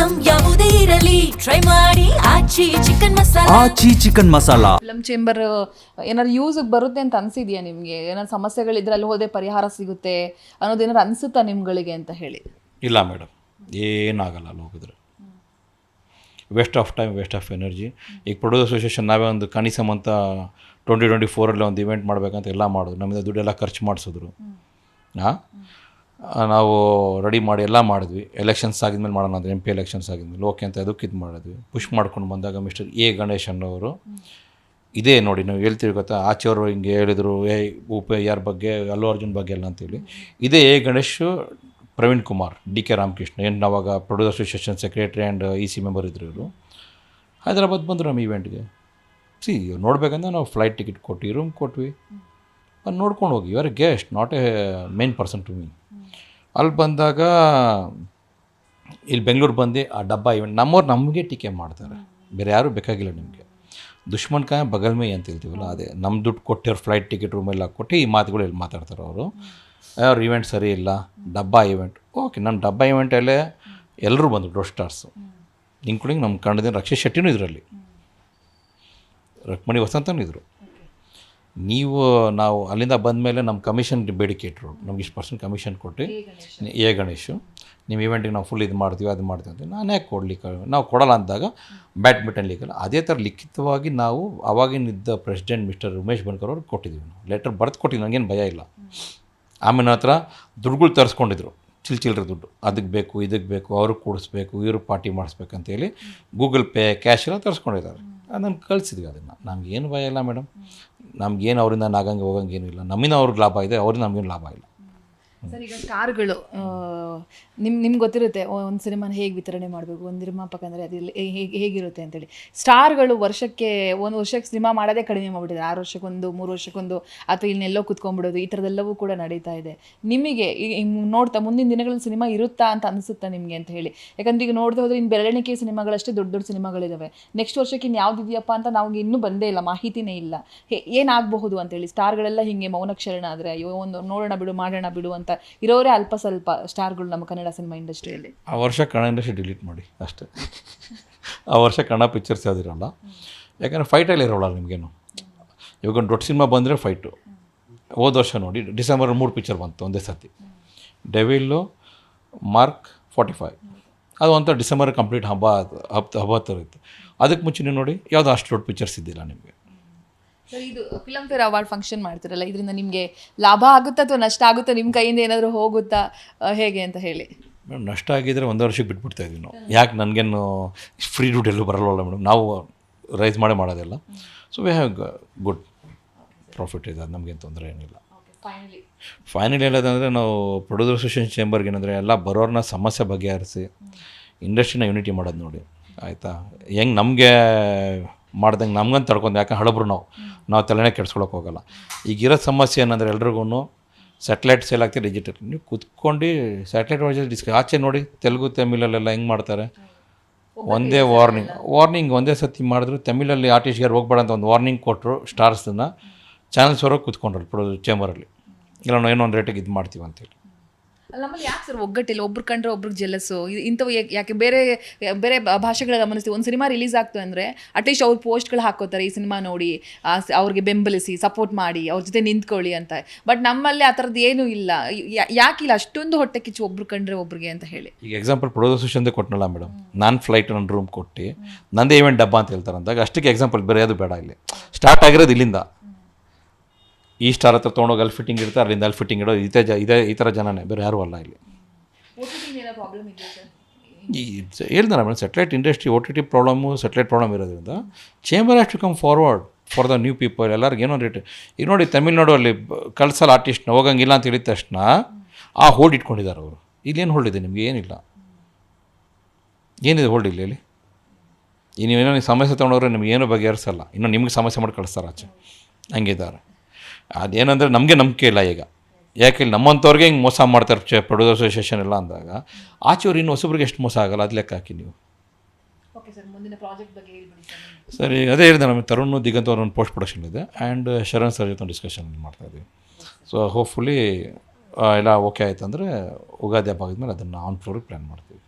Item ಯಾವುದೇ ಇರಲಿ try ಮಾಡಿ ಆಚಿ ಚಿಕನ್ ಮಸಾಲಾ. ಆಚಿ ಚಿಕನ್ ಮಸಾಲಾ. ಫಿಲಮ್ ಚೇಂಬರ್ ಏನಾದ್ರು ಯೂಸ್ಗೆ ಬರುತ್ತೆ ಅಂತ ಅನ್ಸಿದ್ಯಾ ನಿಮಗೆ? ಏನಾದ್ರು ಸಮಸ್ಯೆಗಳಿದ್ರೆ ಅಲ್ಲಿ ಹೋದ್ರೆ ಪರಿಹಾರ ಸಿಗುತ್ತೆ ಅನ್ನೋದೇನಾದ್ರು ಅನ್ಸುತ್ತಾ ನಿಮ್ಗಳಿಗೆ ಅಂತ ಹೇಳಿ? ಇಲ್ಲ ಮೇಡಮ್, ಏನಾಗಲ್ಲ ಅಲ್ಲಿ ಹೋಗಿದ್ರೆ. Waste of time, waste of energy. ಈಗ ಪ್ರೊಡ್ಯೂಸರ್ ಅಸೋಸಿಯೇಷನ್ ನಾವೇ ಒಂದು ಕನಿಸಮ್ ಅಂತ 2024 ಒಂದು ಇವೆಂಟ್ ಮಾಡಬೇಕಂತ ಎಲ್ಲ ಮಾಡೋದು, ನಮ್ಮಿಂದ ದುಡ್ಡೆಲ್ಲ ಖರ್ಚು ಮಾಡಿಸಿದ್ರು. ನಾವು ರೆಡಿ ಮಾಡಿ ಎಲ್ಲ ಮಾಡಿದ್ವಿ. ಎಲೆಕ್ಷನ್ಸ್ ಆಗಿದ್ಮೇಲೆ ಮಾಡೋಣ ಅಂದರೆ MP ಎಲೆಕ್ಷನ್ಸ್ ಆಗಿದ್ಮೇಲೆ ಓಕೆ ಅಂತ ಅದಕ್ಕೆ ಇದು ಮಾಡಿದ್ವಿ. ಪುಷ್ ಮಾಡ್ಕೊಂಡು ಬಂದಾಗ ಮಿಸ್ಟರ್ ಎ ಗಣೇಶ್ ಅನ್ನೋರು ಇದೇ ನೋಡಿ ನಾವು ಹೇಳ್ತೀವಿ ಗೊತ್ತಾ, ಆಚೆಯವರು ಹಿಂಗೆ ಹೇಳಿದರು ಯಾರ ಬಗ್ಗೆ, ಅಲ್ಲು ಅರ್ಜುನ್ ಬಗ್ಗೆ ಎಲ್ಲ ಅಂತೇಳಿ. ಇದೇ ಎ ಗಣೇಶ್ ಪ್ರವೀಣ್ ಕುಮಾರ್, DK ರಾಮಕೃಷ್ಣ, ಏನು ನಾವಾಗ producer association secretary and EC member ಇದ್ರು ಇವರು. ಹೈದ್ರಾಬಾದ್ ಬಂದರು ನಮ್ಮ ಇವೆಂಟ್ಗೆ. ನೋಡ್ಬೇಕಂದ್ರೆ ನಾವು ಫ್ಲೈಟ್ ಟಿಕೆಟ್ ಕೊಟ್ಟು ರೂಮ್ ಕೊಟ್ವಿ, ಅಲ್ಲಿ ನೋಡ್ಕೊಂಡು ಹೋಗಿ. You are a guest, not a main person to me. ಅಲ್ಲಿ ಬಂದಾಗ ಇಲ್ಲಿ ಬೆಂಗಳೂರು ಬಂದು ಆ ಡಬ್ಬ ಇವೆಂಟ್ ನಮ್ಮವ್ರು ನಮಗೆ ಟೀಕೆ ಮಾಡ್ತಾರೆ, ಬೇರೆ ಯಾರೂ ಬೇಕಾಗಿಲ್ಲ ನಿಮಗೆ. ದುಶ್ಮನ್ ಕಾಯ ಬಗಲ್ಮೇ ಅಂತ ಹೇಳ್ತೀವಲ್ಲ, ಅದೇ ನಮ್ಮ ದುಡ್ಡು ಕೊಟ್ಟಿರೋ ಫ್ಲೈಟ್ ಟಿಕೆಟ್ ರೂಮೆಲ್ಲ ಕೊಟ್ಟು ಈ ಮಾತುಗಳು ಎಲ್ಲಿ ಮಾತಾಡ್ತಾರೆ ಅವರು. ಅವ್ರ ಇವೆಂಟ್ ಸರಿ ಇಲ್ಲ, ಡಬ್ಬ ಇವೆಂಟ್. ಓಕೆ, ನಮ್ಮ ಡಬ್ಬ ಇವೆಂಟಲ್ಲೇ ಎಲ್ಲರೂ ಬಂದರು, ದೊಡ್ಡ ಸ್ಟಾರ್ಸು, ಇನ್ಕ್ಲೂಡಿಂಗ್ ನಮ್ಮ ಕನ್ನಡದ ರಕ್ಷಿತ್ ಶೆಟ್ಟಿನೂ ಇದರಲ್ಲಿ, ರುಕ್ಮಿಣಿ ವಸಂತನೂ ಇದ್ದರು. ನಾವು ಅಲ್ಲಿಂದ ಬಂದಮೇಲೆ ನಮ್ಮ ಕಮಿಷನ್ ಬೇಡಿಕೆ ಇಟ್ಟರು, ನಮ್ಗೆ ಇಷ್ಟು % ಕಮಿಷನ್ ಕೊಟ್ಟು ಎ ಗಣೇಶು ನಿಮ್ಮ ಇವೆಂಟಿಗೆ ನಾವು ಫುಲ್ ಇದು ಮಾಡ್ತೀವಿ ಅದು ಮಾಡ್ತೀವಿ ಅಂತ. ನಾನು ಯಾಕೆ ಕೊಡಲಿಕ್ಕೆ, ನಾವು ಕೊಡಲ್ಲ ಅಂದಾಗ ಬ್ಯಾಡ್ಮಿಂಟನ್ ಲೀಗಲ್ಲ ಅದೇ ಥರ ಲಿಖಿತವಾಗಿ ನಾವು ಅವಾಗಿನಿದ್ದ ಪ್ರೆಸಿಡೆಂಟ್ ಮಿಸ್ಟರ್ ಉಮೇಶ್ ಬನ್ಕರ್ ಅವ್ರಿಗೆ ಕೊಟ್ಟಿದ್ದೀವಿ. ನಾವು ಲೆಟರ್ ಬರೆದು ಕೊಟ್ಟಿದ್ದೀವಿ, ನನಗೇನು ಭಯ ಇಲ್ಲ. ಆಮೇಲೆ ಹತ್ರ ದುಡ್ಡುಗಳು ತರಿಸ್ಕೊಂಡಿದ್ರು, ಚಿಲ್ಲರೆ ದುಡ್ಡು, ಅದಕ್ಕೆ ಬೇಕು ಇದಕ್ಕೆ ಬೇಕು, ಅವ್ರಿಗೆ ಕೂಡಿಸ್ಬೇಕು, ಇವರು ಪಾರ್ಟಿ ಮಾಡಿಸ್ಬೇಕಂತೇಳಿ ಗೂಗಲ್ ಪೇ ಕ್ಯಾಶ್ ಎಲ್ಲ ತರಿಸ್ಕೊಂಡಿದ್ದಾರೆ. ಅದನ್ನು ಕಳಿಸಿದ್ವಿ. ಅದನ್ನು ನಮಗೇನು ಭಯ ಇಲ್ಲ ಮೇಡಮ್, ನಮಗೇನು ಅವರಿಂದ ನಾಗಂಗೆ ಹೋಗಂಗೆ ಏನೂ ಇಲ್ಲ. ನಮ್ಮಿಂದ ಅವ್ರಿಗೆ ಲಾಭ ಇದೆ, ಅವ್ರಿಂದ ನಮಗೇನು ಲಾಭ ಇಲ್ಲ. ಸರ್, ಈಗ ಸ್ಟಾರ್ಗಳು ನಿಮ್ಗೆ ಗೊತ್ತಿರುತ್ತೆ ಒಂದು ಸಿನಿಮಾನ ಹೇಗೆ ವಿತರಣೆ ಮಾಡಬೇಕು, ಒಂದು ನಿರ್ಮಾಪಕ ಅಂದರೆ ಅದು ಹೇಗಿರುತ್ತೆ ಅಂತೇಳಿ. ಸ್ಟಾರ್ಗಳು ಒಂದು ವರ್ಷಕ್ಕೆ ಸಿನಿಮಾ ಮಾಡೋದೇ ಕಡಿಮೆ ಮಾಡಿಬಿಟ್ಟಿದ್ದಾರೆ. 6 ವರ್ಷಕ್ಕೊಂದು, 3 ವರ್ಷಕ್ಕೊಂದು, ಅಥವಾ ಇನ್ನೆಲ್ಲೋ ಕುತ್ಕೊಂಡ್ಬಿಡೋದು, ಈ ಥರದ್ದೆಲ್ಲವೂ ಕೂಡ ನಡೀತಾ ಇದೆ. ನಿಮಗೆ ನೋಡ್ತಾ ಮುಂದಿನ ದಿನಗಳಲ್ಲಿ ಸಿನಿಮಾ ಇರುತ್ತಾ ಅಂತ ಅನಿಸುತ್ತಾ ನಿಮಗೆ ಅಂತ ಹೇಳಿ? ಯಾಕಂದ್ರೆ ಈಗ ನೋಡ್ದೆ ಹೋದರೆ ಇನ್ನು ಬೆರಳೆಣಿಕೆ ಸಿನಿಮಾಗಳಷ್ಟೇ ದೊಡ್ಡ ದೊಡ್ಡ ಸಿನಿಮಾಗಳಿದ್ದಾವೆ. ನೆಕ್ಸ್ಟ್ ವರ್ಷಕ್ಕೆ ಇನ್ನು ಯಾವುದಿದೆಯಪ್ಪ ಅಂತ ನಮಗೆ ಇನ್ನೂ ಬಂದೇ ಇಲ್ಲ, ಮಾಹಿತಿನೇ ಇಲ್ಲ. ಏನಾಗಬಹುದು ಅಂತೇಳಿ ಸ್ಟಾರ್ಗಳೆಲ್ಲ ಹೀಗೆ ಮೌನಕ್ಷರಣ ಆದರೆ ಅಯ್ಯೋ ಒಂದು ನೋಡೋಣ ಬಿಡು, ಮಾಡೋಣ ಬಿಡು ಅಂತ ಇರೋರೇ ಅಲ್ಪ ಸ್ವಲ್ಪ ಸ್ಟಾರ್ಗಳು ನಮ್ಮ ಕನ್ನಡ ಸಿನಿಮಾ ಇಂಡಸ್ಟ್ರಿಯಲ್ಲಿ. ಆ ವರ್ಷ ಕನ್ನಡ ಇಂಡಸ್ಟ್ರಿ ಡಿಲೀಟ್ ಮಾಡಿ ಅಷ್ಟೇ. ಆ ವರ್ಷ ಕನ್ನಡ ಪಿಕ್ಚರ್ಸ್ ಯಾವುದಿರಲ್ಲ, ಯಾಕಂದರೆ ಫೈಟಲ್ಲಿ ಇರೋಲ್ಲ ನಿಮಗೇನು. ಇವಾಗ ಒಂದು ದೊಡ್ಡ ಸಿನಿಮಾ ಬಂದರೆ ಫೈಟು. ಹೋದ ವರ್ಷ ನೋಡಿ ಡಿಸೆಂಬರ್ 3 ಪಿಕ್ಚರ್ ಬಂತು ಒಂದೇ ಸರ್ತಿ, ಡೆವಿಲ್ಲು, ಮಾರ್ಕ್ 45. ಅದು ಒಂಥರ ಡಿಸೆಂಬರ್ ಕಂಪ್ಲೀಟ್ ಹಬ್ಬ ಥರ ಇತ್ತು. ಅದಕ್ಕೆ ಮುಂಚೆ ನೋಡಿ ಯಾವುದೋ ಅಷ್ಟು ದೊಡ್ಡ ಪಿಕ್ಚರ್ಸ್ ಇದ್ದಿಲ್ಲ ನಿಮಗೆ. ಸರ್, ಇದು ಫಿಲಮ್ ಫೇರ್ ಅವಾರ್ಡ್ ಫಂಕ್ಷನ್ ಮಾಡ್ತಿರಲ್ಲ, ಇದರಿಂದ ನಿಮಗೆ ಲಾಭ ಆಗುತ್ತಾ ಅಥವಾ ನಷ್ಟ ಆಗುತ್ತಾ? ನಿಮ್ಮ ಕೈಯಿಂದ ಏನಾದರೂ ಹೋಗುತ್ತಾ, ಹೇಗೆ ಅಂತ ಹೇಳಿ? ಮೇಡಮ್, ನಷ್ಟ ಆಗಿದ್ದರೆ 1 ವರ್ಷಕ್ಕೆ ಬಿಟ್ಬಿಡ್ತಾ ಇದ್ವಿ ನಾವು. ಯಾಕೆ ನನಗೇನು ಫ್ರೀ ದುಡ್ಡು ಎಲ್ಲೂ ಬರಲ್ಲ ಮೇಡಮ್, ನಾವು ರೈಸ್ ಮಾಡೋದೆಲ್ಲ. So we have good profit ಇದೆ, ಅದು ನಮಗೇನು ತೊಂದರೆ ಏನಿಲ್ಲ. ಫೈನಲಿ ಹೇಳೋದಂದರೆ ನಾವು ಪ್ರೊಡ್ಯೂಸರ್ ಅಸೋಸಿಯೇಷನ್ ಚೇಂಬರ್ಗೆ ಏನಂದರೆ ಎಲ್ಲ ಬರೋರನ್ನ ಸಮಸ್ಯೆ ಬಗೆಹರಿಸಿ ಇಂಡಸ್ಟ್ರಿನ ಯೂನಿಟಿ ಮಾಡೋದು ನೋಡಿ, ಆಯಿತಾ? ಹೆಂಗೆ ನಮಗೆ ಮಾಡ್ದಂಗೆ ನಮ್ಗಂತ ತಡ್ಕೊಂಡು, ಯಾಕೆ ಹಳಬ್ರು ನಾವು ತಲೆನೇ ಕೆಡ್ಸ್ಕೊಳಕ್ಕೆ ಹೋಗಲ್ಲ. ಈಗಿರೋ ಸಮಸ್ಯೆ ಏನಂದರೆ ಎಲ್ರಿಗೂ ಸ್ಯಾಟಲೈಟ್ ಸೇಲ್ ಆಗ್ತಿದೆ, ಡಿಜಿಟಲ್. ನೀವು ಕೂತ್ಕೊಂಡು ಸ್ಯಾಟಲೈಟ್ ವಾಚ್ ಆಚೆ ನೋಡಿ, ತೆಲುಗು ತಮಿಳಲ್ಲೆಲ್ಲ ಹೆಂಗೆ ಮಾಡ್ತಾರೆ, ಒಂದೇ ವಾರ್ನಿಂಗ್ ಒಂದೇ ಸತಿ ಮಾಡಿದ್ರು. ತಮಿಳಲ್ಲಿ ಆರ್ಟಿಸ್ಟ್ಗೆ ಹೋಗ್ಬೇಡ ಅಂತ ಒಂದು ವಾರ್ನಿಂಗ್ ಕೊಟ್ಟರು ಸ್ಟಾರ್ಸನ್ನ, ಚಾನಲ್ಸ್ ಹೊರಗೆ ಕೂತ್ಕೊಂಡ್ರು ಪ್ರೊಡ್ಯೂಸರ್ ಚೇಂಬರಲ್ಲಿ. ಇಲ್ಲ ನಾವು ಏನೋ ಒಂದು ರೇಟಿಗೆ ಇದು ಮಾಡ್ತೀವಿ ಅಂತೇಳಿ. ನಮ್ಮಲ್ಲಿ ಯಾಕೆ ಸರ್ ಒಗ್ಗಟ್ಟಿಲ್ಲ? ಒಬ್ರು ಕಂಡ್ರೆ ಒಬ್ರಿಗೆ ಜೆಲಸ್ಸು, ಇಂಥವು ಯಾಕೆ? ಬೇರೆ ಬೇರೆ ಭಾಷೆಗಳ ಗಮನಿಸ್ತೀವಿ, ಒಂದು ಸಿನಿಮಾ ರಿಲೀಸ್ ಆಗ್ತು ಅಂದರೆ ಅಟ್ಲೀಸ್ಟ್ ಅವ್ರು ಪೋಸ್ಟ್ಗಳು ಹಾಕೋತಾರೆ, ಈ ಸಿನಿಮಾ ನೋಡಿ ಅವ್ರಿಗೆ ಬೆಂಬಲಿಸಿ ಸಪೋರ್ಟ್ ಮಾಡಿ ಅವ್ರ ಜೊತೆ ನಿಂತ್ಕೊಳ್ಳಿ ಅಂತ. ಬಟ್ ನಮ್ಮಲ್ಲಿ ಆ ಥರದ್ದು ಏನೂ ಇಲ್ಲ. ಯಾಕಿಲ್ಲ ಅಷ್ಟೊಂದು ಹೊಟ್ಟೆ ಕಿಚ್ಚು ಒಬ್ರು ಕಂಡ್ರೆ ಒಬ್ರಿಗೆ ಅಂತ ಹೇಳಿ? ಈಗ ಎಕ್ಸಾಂಪಲ್ ಪ್ರೊಡ್ಯೂಸರ್ ಅಸೋಸಿಯೇಷನ್ದೇ ಕೊಟ್ಟನಲ್ಲ ಮೇಡಮ್, ನಾನು ಫ್ಲೈಟ್ ನನ್ನ ರೂಮ್ ಕೊಟ್ಟು ನಂದೇ ಇವೆಂಟ್ ಡಬ್ಬ ಅಂತ ಹೇಳ್ತಾರೆ ಅಂದಾಗ ಅಷ್ಟಕ್ಕೆ ಎಕ್ಸಾಂಪಲ್ ಬೇರೆ ಅದು ಬೇಡ. ಇಲ್ಲಿ ಸ್ಟಾರ್ಟ್ ಆಗಿರೋದು ಇಲ್ಲಿಂದ. ಈ ಸ್ಟಾರ್ ಹತ್ರ ತೊಗೊಂಡೋಗಿ ಅಲ್ಲಿ ಫಿಟ್ಟಿಂಗ್ ಇರ್ತಾರೆ, ಅಲ್ಲಿಂದ ಅಲ್ಲಿ ಫಿಟ್ಟಿಂಗ್ ಇಡೋದು ಈ ಥರ ಜನನೇ, ಬೇರೆ ಯಾರೂ ಅಲ್ಲ ಇಲ್ಲಿ. ಹೇಳ್ದಾರೆ madam, satellite industry OTT problem, satellite problem ಇರೋದ್ರಿಂದ chamber has to come forward for the new people. ಎಲ್ಲರಿಗೂ ಏನೋ ರೇಟ್. ಈಗ ನೋಡಿ ತಮಿಳ್ನಾಡು ಅಲ್ಲಿ ಕಳ್ಸಲ್ಲ ಆರ್ಟಿಸ್ಟ್ನ, ಹೋಗಂಗಿಲ್ಲ ಅಂತ ಹೇಳಿದ ತಕ್ಷಣ ಆ ಹೋಲ್ಡ್ ಇಟ್ಕೊಂಡಿದ್ದಾರೆ ಅವರು. ಇಲ್ಲೇನು ಹೋಲ್ಡ್ ಇದೆ ನಿಮಗೆ? ಏನಿಲ್ಲ. ಏನಿದೆ ಹೋಲ್ಡ್ ಇಲ್ಲ ಇಲ್ಲಿ? ಈ ನೀವೇನೋ ನೀವು ಸಮಸ್ಯೆ ತೊಗೊಂಡವ್ರೆ ನಿಮಗೇನೋ ಬಗೆಹರಿಸಲ್ಲ, ಇನ್ನೂ ನಿಮ್ಗೆ ಸಮಸ್ಯೆ ಮಾಡಿ ಕಳಿಸ್ತಾರೆ ಆಚೆ, ಹಂಗಿದ್ದಾರೆ. ಅದೇನಂದರೆ ನಮಗೆ ನಂಬಿಕೆ ಇಲ್ಲ ಈಗ. ಯಾಕೆ ನಮ್ಮಂಥವ್ರಿಗೆ ಹಿಂಗೆ ಮೋಸ ಮಾಡ್ತಾರೆ ಪ್ರೊಡ್ಯೂಸರ್ ಅಸೋಸಿಯೇಷನ್ ಎಲ್ಲ ಅಂದಾಗ, ಆಚೆಯವ್ರು ಇನ್ನು ಹೊಸಬ್ರಿಗೆ ಎಷ್ಟು ಮೋಸ ಆಗಲ್ಲ, ಅದು ಲೆಕ್ಕ ಹಾಕಿ ನೀವು. ಸರಿ, ಅದೇ ಹೇಳಿದೆ ನಮಗೆ ತರುಣ್ ದಿಗಂತ್ ಅವ್ರ ಒಂದು ಪೋಸ್ಟ್ ಪ್ರೊಡಕ್ಷನ್ ಇದೆ, ಆ್ಯಂಡ್ ಶರಣ್ ಸರ್ ಜೊತೆ ಡಿಸ್ಕಷನ್ ಮಾಡ್ತಾಯಿದ್ವಿ. ಸೊ ಹೋಪ್ಫುಲಿ ಎಲ್ಲ ಓಕೆ ಆಯ್ತು ಅಂದರೆ ಉಗಾದಿ ಹಬ್ಬ ಆಗಿದ್ಮೇಲೆ ಅದನ್ನು ಆನ್ ಫ್ಲೋರಿಗೆ ಪ್ಲ್ಯಾನ್ ಮಾಡ್ತೀವಿ.